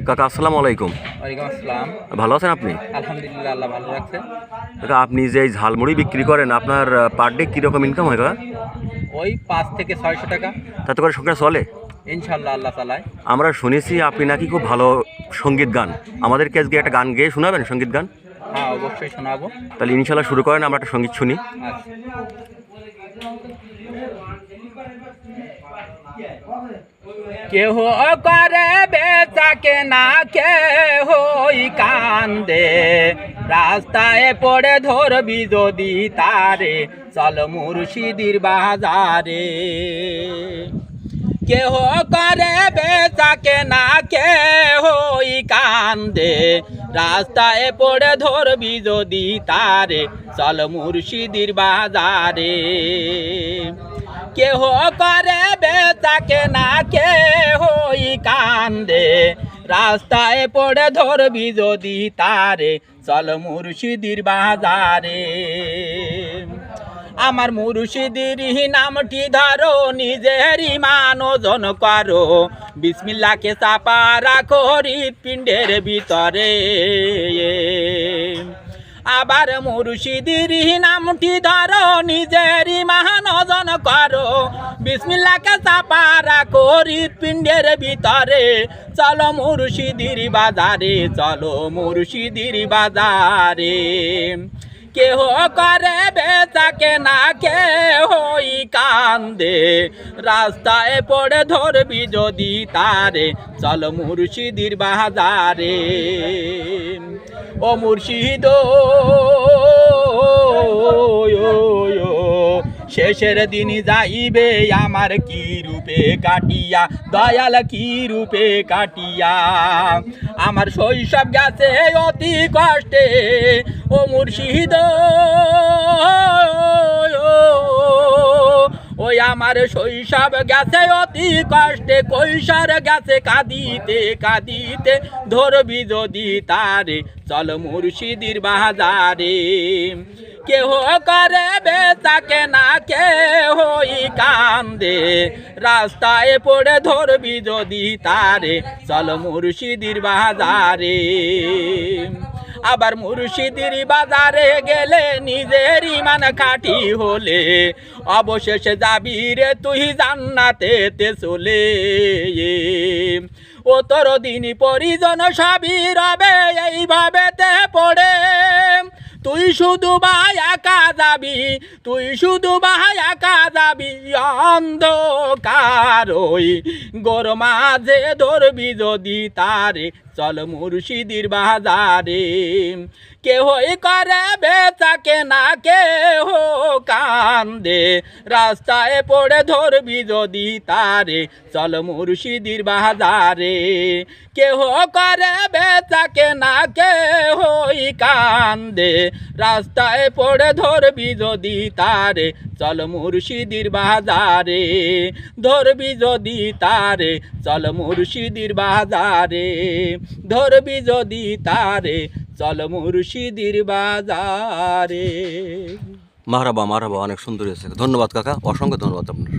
কাকা আসসালামু আলাইকুম। ওয়ালাইকুম আসসালাম। ভালো আছেন আপনি? আলহামদুলিল্লাহ, আল্লাহ ভালো রাখছে। কাকা আপনি যে এই ঝালমুড়ি বিক্রি করেন আপনার পার ডে কীরকম ইনকাম হয় কাকা? ওই 5 থেকে 600 টাকা তাতে করে সংসার চলে? ইনশাল্লাহ আল্লাহ চালায়। আমরা শুনেছি আপনি নাকি খুব ভালো সঙ্গীত গান, আমাদেরকে আজকে একটা গান গেয়ে শোনাবেন, সঙ্গীত গান? হ্যাঁ, অবশ্যই শোনাবো। তাহলে ইনশাল্লাহ শুরু করেন, আমরা একটা সঙ্গীত শুনি। আচ্ছা। কেহ করে বেচা কেনা, কেহই কান্দে, রাস্তায় পড়ে ধরবি যদি তারে, চল মুর্শিদির বাজারে। কেহ করে বেচা কেনা, কেহই কান্দে, রাস্তায় পড়ে ধরবি যদি তারে, চল মুর্শিদির বাজারে। কেহ করে বেচা কেনা, কেহই কান্দে, রাস্তায় পড়ে ধরবি যদি তারে, চল মুর্শিদির বাজারে। আমার মুর্শিদির নামটি ধরো, নিজের ইমান ওজন করো, বিসমিল্লাহকে চাপা রাখো হৃৎপিণ্ডের ভিতরে। আবার মুর্শিদির নামটি ধরো, নিজের ইমান ওজন করো, বিসমিল্লাহকে চাপা রাখো হৃৎপিণ্ডের ভিতরে। চলো মুর্শিদির বাজারে, চলো মুর্শিদির বাজারে। কেহ করে বেচা কেনা, কেহই কান্দে, রাস্তায় পড়ে ধরবি যদি তারে, চল মুর্শিদির বাজারে। ও মুর্শিদ শেষের দিন যাইবে আমার কি রূপে কাটিয়া, দয়াল কি রূপে কাটিয়া। আমার শৈশব গেছে অতি কষ্টে, ও মুর্শিদ ওই আমার শৈশব গেছে অতি কষ্টে, কৈশোর গেছে কাঁদিতে কাঁদিতে, ধরবি যদি তারে, চল মুর্শিদির বাজারে। কেহ করে বেচা কেনা, কেহই কান্দে, রাস্তায় পড়ে ধরবি যদি তারে, চল মুর্শিদির বাজারে। আবার মুর্শিদির বাজারে গেলে নিজের ইমান খাঁটি হলে, অবশেষে যাবি রে তুই জান্নাতেতে চলে। ও তোর দিন পরিজন সবই রবে এইভাবে তে পড়ে, তুই শুধু ভাই একা যাবি, তুই শুধু ভাই একা যাবি, অন্ধকার ওই গোর মাঝে ধরবি যদি তারে, চল মুর্শিদির বাজারে। কেহই করে বেচা কেনা, কেহ কান্দে, রাস্তায় পড়ে ধরবি যদি তারে, চল মুর্শিদির বাজারে। কেহ করে বেচা কেনা, কেহই কান্দে, রাস্তায় পড়ে ধরবি যদি তারে, চল মুর্শিদির বাজারে। ধরবি যদি তারে, চল মুর্শিদির বাজারে। ধরবি যদি তারে, চল মুর্শিদির বাজারে। মারহাবা মারহাবা, অনেক সুন্দর হয়েছে। ধন্যবাদ কাকা, অসংখ্য ধন্যবাদ আপনার।